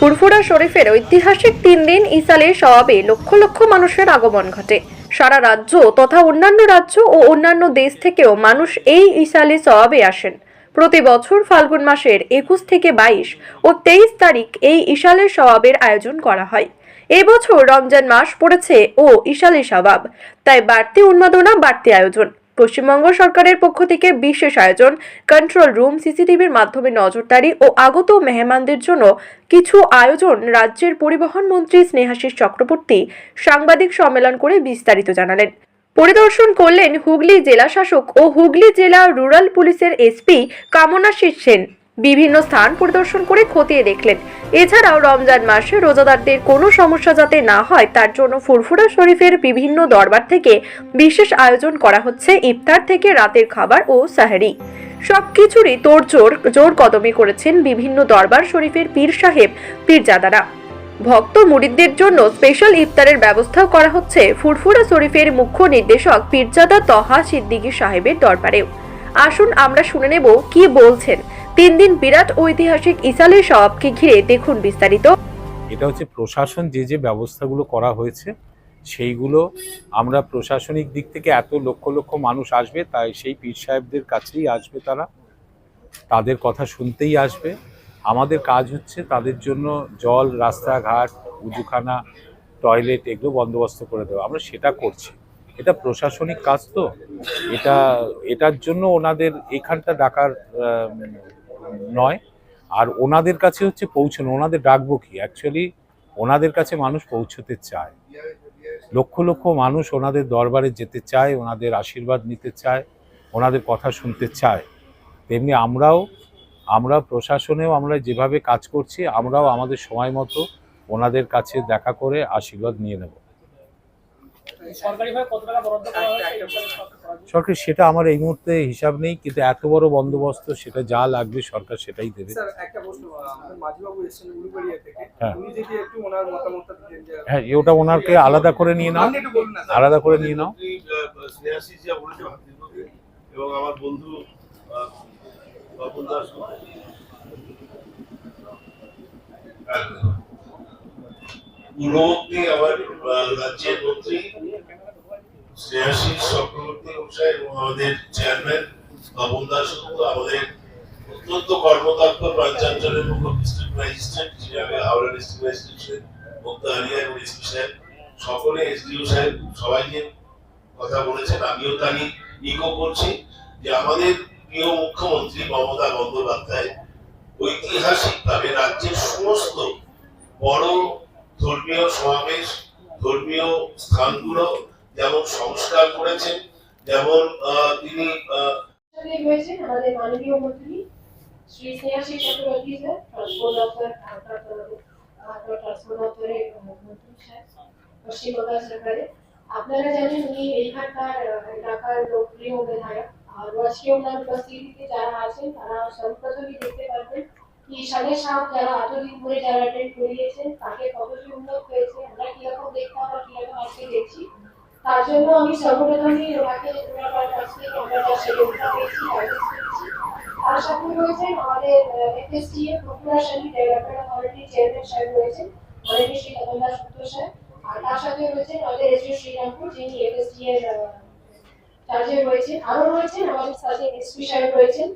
ফুরফুরা শরীফের ঐতিহাসিক 3 দিন ইসালের সওয়াবে লক্ষ লক্ষ মানুষের আগমন ঘটে। সারা রাজ্য তথা অন্যান্য রাজ্য ও অন্যান্য দেশ থেকেও মানুষ এই ইসালের সওয়াবে আসেন। প্রতি বছর ফাল্গুন মাসের 21 থেকে 22 ও 23 তারিখ এই ইসালের সওয়াবের আয়োজন করা হয়। এই বছর রমজান মাস পড়েছে ও ইসালের সওয়াব, তাই বাড়তি উন্মাদনা, বাড়তি আয়োজন। পশ্চিমবঙ্গ সরকারের পক্ষ থেকে বিশেষ আয়োজন, কন্ট্রোল রুম, সিসিটিভির মাধ্যমে নজরদারি ও আগত মেহমানদের জন্য কিছু আয়োজন। রাজ্যের পরিবহন মন্ত্রী স্নেহাশিস চক্রবর্তী সাংবাদিক সম্মেলন করে বিস্তারিত জানালেন। পরিদর্শন করলেন হুগলি জেলা শাসক ও হুগলি জেলা রুরাল পুলিশের এসপি কামনাশিস সেন। বিভিন্ন স্থান পরিদর্শন করে খতিয়ে দেখলেন। এছাড়াও রমজান মাসে রোজাদারদের কোনো সমস্যা যাতে না হয় তার জন্য ফুরফুরা শরীফের বিভিন্ন দরবার থেকে বিশেষ আয়োজন করা হচ্ছে। ইফতার থেকে রাতের খাবার ও সাহরি সবকিছুরই তোড়জোড় জোর কদমে করেছেন বিভিন্ন দরবার শরীফের পীর সাহেব, পীরজাদারা। ভক্ত মুরিদদের জন্য স্পেশাল ইফতারের ব্যবস্থাও করা হচ্ছে ফুরফুরা শরীফের মুখ্য নির্দেশক পীরজাদা তহা সিদ্দিকী সাহেবের দরবারেও। আসুন আমরা শুনে নেব কি বলছেন 3 দিন বিরাট ঐতিহাসিক ইসালের সওয়াবকে ঘিরে। দেখুন বিস্তারিত। এটা হচ্ছে প্রশাসন যে ব্যবস্থাগুলো করা হয়েছে সেইগুলো আমরা প্রশাসনিক দিক থেকে এত লক্ষ লক্ষ মানুষ আসবে, তাই সেই পীর সাহেবদের কাছেই আসবে, তাদের কথা শুনতেই আসবে। আমাদের কাজ হচ্ছে তাদের জন্য জল, রাস্তাঘাট, উজুখানা, টয়লেট এগুলো বন্দোবস্ত করে দেওয়া। আমরা সেটা করছি। এটা প্রশাসনিক কাজ, তো এটার জন্য ওনাদের এখানটা ডাকার নয়। আর ওনাদের কাছে হচ্ছে পৌঁছানো, ওনাদের ডাকবো কি, অ্যাকচুয়ালি ওনাদের কাছে মানুষ পৌঁছতে চায়। লক্ষ লক্ষ মানুষ ওনাদের দরবারে যেতে চায়, ওনাদের আশীর্বাদ নিতে চায়, ওনাদের কথা শুনতে চায়। তেমনি আমরা প্রশাসনেও আমরা যেভাবে কাজ করছি, আমরাও আমাদের সময় মতো ওনাদের কাছে দেখা করে আশীর্বাদ নিয়ে নেব। সরকার সেটা আমার এই মুহূর্তে হিসাব নেই, কিন্তু এত বড় বন্দোবস্ত, সেটা যা লাগবে সরকার সেটাই দেবে। হ্যাঁ, ওটা ওনারকে আলাদা করে নিয়ে নাও, আলাদা করে নিয়ে নাও। এবং আমার বন্ধু পূর্ববর্তী আমার রাজ্যের মন্ত্রী স্নেহাশিস চক্রবর্তী মশাই এবং আমাদের চেয়ারম্যান বাবুল দাস, আমাদের অত্যন্ত কর্মদক্ষ প্রাঞ্চাঞ্চলের মুখ্য ডিস্ট্রিক্ট ম্যাজিস্ট্রেট হিসেবে হাওড়া ডিস্ট্রিক্ট ম্যাজিস্ট্রেট মুক্তাহারিয়া এবং এসপি সাহেব, সকলে এসডিও সাহেব সবাই যে কথা বলেছেন আমিও তারই ইকো করছি যে আমাদের প্রিয় মুখ্যমন্ত্রী মমতা বন্দ্যোপাধ্যায় ঐতিহাসিকভাবে রাজ্যের সমস্ত বড় ধর্মীয় সমাবেশ, ধর্মীয় স্থানগুলো যেমন সংস্কার করেছেন, যেমন তিনি হয়েছেন আমাদের মাননীয় মন্ত্রী শ্রী স্নেহাশিস চক্রবর্তী স্যার, ট্রান্সপোর্ট দপ্তর দপ্তরের মন্ত্রী স্যার পশ্চিমবঙ্গ সরকারের। আপনারা জানেন উনি এইখানকার এলাকার লোকপ্রিয় বিধায়ক। আর আজকে ওনার উপস্থিতিতে যারা আছেন তারা সর্বপ্রথমই দেখতে পারবেন কি সালের সাপ যারা এতদিন ধরে যারা অ্যাটেন্ড করিয়েছেন তাকে কতটি উন্নত হয়েছে, আমরা কিরকম দেখতাম আর কিরকম আজকে দেখছি। তার জন্য আমি সর্বপ্রথমই ওনাকে ওনার কাছ থেকে আমরা যা সহযোগিতা পেয়েছি তার সাথে রয়েছেন আমাদের এফএসটিএ Furfura Sharif development authority chairman সাহেব রয়েছেন, মাননীয় শ্রী কমলদাস গুপ্ত সাহেব। আর তার সাথে রয়েছেন আমাদের এসডিও শ্রীরামপুর, যিনি এফএসটিএ এর চার্জে রয়েছেন। আরো রয়েছেন আমাদের সাথে এসপি সাহেব রয়েছেন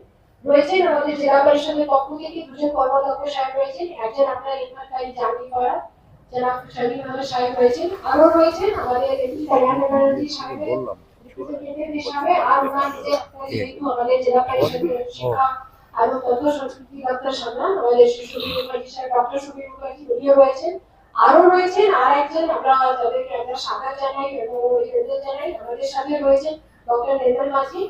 আমাদের জেলা পরিষদের পক্ষ থেকে দুজন কর্মদক্ষ সাহেব রয়েছেন, একজন আপনার এখানকার জানি করা জনাব শমীম আহমেদ সাহেব রয়েছেন। আরো রয়েছেন আমাদের এমপি কল্যাণ ব্যানার্জি সাহেব হিসাবে। আর ওনার যে যেহেতু আমাদের জেলা পরিষদের শিক্ষা এবং তথ্য সংস্কৃতি দপ্তর সামলান আমাদের সুবীর মুখার্জি সাহেব, ডক্টর সুবীর মুখার্জি উনিও রয়েছেন। আরো রয়েছেন আর একজন, আমরা তাদেরকে আমরা সাদা জানাই এবং অভিনন্দন জানাই। আমাদের সাথে রয়েছেন ডক্টর নির্মল মাঝি,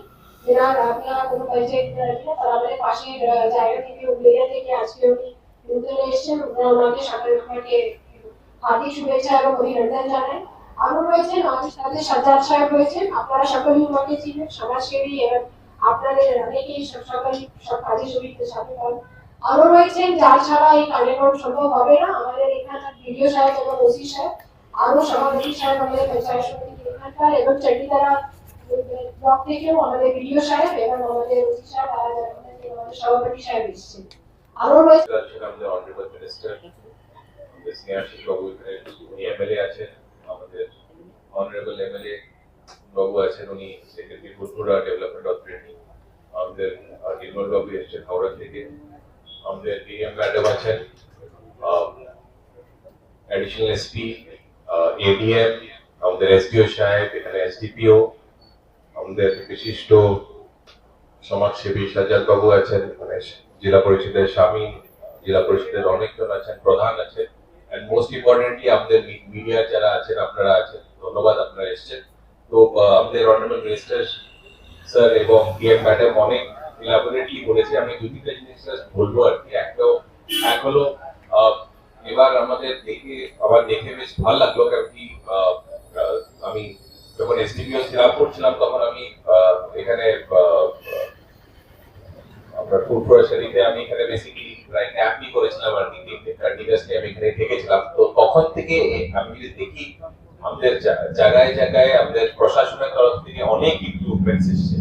যেনার আপনারা কোনো পরিচয় দিতে রাখি না, তারা আমাদের পাশের জায়গা থেকে উল্লেখা থেকে আজকে উনি নতুন এসেছেন। ওনাকে সকলকে হার্দিক শুভেচ্ছা এবং অভিনন্দন জানাই। আরো রয়েছেন আমাদের সাথে সাজ্জাদ সাহেব রয়েছেন, আপনারা সকলেই ওনাকে চিনেন, সমাজসেবী এবং আপনাদের অনেকেই সরকারি সব কাজে জড়িত সাথে পান। আরো রয়েছেন যার ছাড়া এই কার্যক্রম সম্ভব হবে না, আমাদের এখানকার ভিডিও সাহেব এবং ওসি সাহেব, আরো সভাপতি সাহেব আমাদের পঞ্চায়েত সমিতি এখানকার এবং চণ্ডীতলা ব্লক থেকেও আমাদের ভিডিও সাহেব এবং আমাদের ওসি সাহেব আর আমাদের সভাপতি সাহেব এসেছেন। আরো রয়েছে স্নেহাশিস বাবু এখানে উনি এমএলএ আছেন, আমাদের অনারেবল এমএলএ বাবু আছেন, উনি সেক্রেটারি ফুলপুরা ডেভেলপমেন্ট অথরিটি, আমাদের নির্মল বাবু এসছেন হাওড়া থেকে, আমাদের ডিএম ম্যাডাম আছেন, অ্যাডিশনাল এসপি, এডিএম, আমাদের এসডিও সাহেব, এখানে এসডিপিও, আমাদের বিশিষ্ট সমাজসেবী সাজ্জাদ বাবু আছেন, মানে জেলা পরিষদের স্বামী, জেলা পরিষদের অনেকজন আছেন, প্রধান আছেন, এন্ড মোস্ট ইম্পর্টেন্টলি আমাদের মিডিয়া যারা আছেন, আপনারা আছেন, ধন্যবাদ আপনারা এসেছেন। তো আমাদের অনারেবল মিনিস্টার স্যার এবং ডিএম ম্যাডাম অনেক ইলাবোরেটলি বলেছে, আমি দুইটা জিনিস বলবো আর কি। এক হলো এবার আমার দেখে বেশ ভালো লাগলো, কারণ কি আমি যখন এসডিপিও জেলা করছিলাম তখন আমি এখানে আপনার ফুলপুরা শরীফে আমি এখানে বেসিক্যালি প্রায় ক্যাম্পই করেছিলাম আর কি, 30 আমি এখানে থেকেছিলাম। তো তখন থেকে আমি যদি দেখি আমাদের জায়গায় জায়গায় আমাদের প্রশাসনের তরফ থেকে অনেক ইমপ্রুভমেন্টস এসেছে।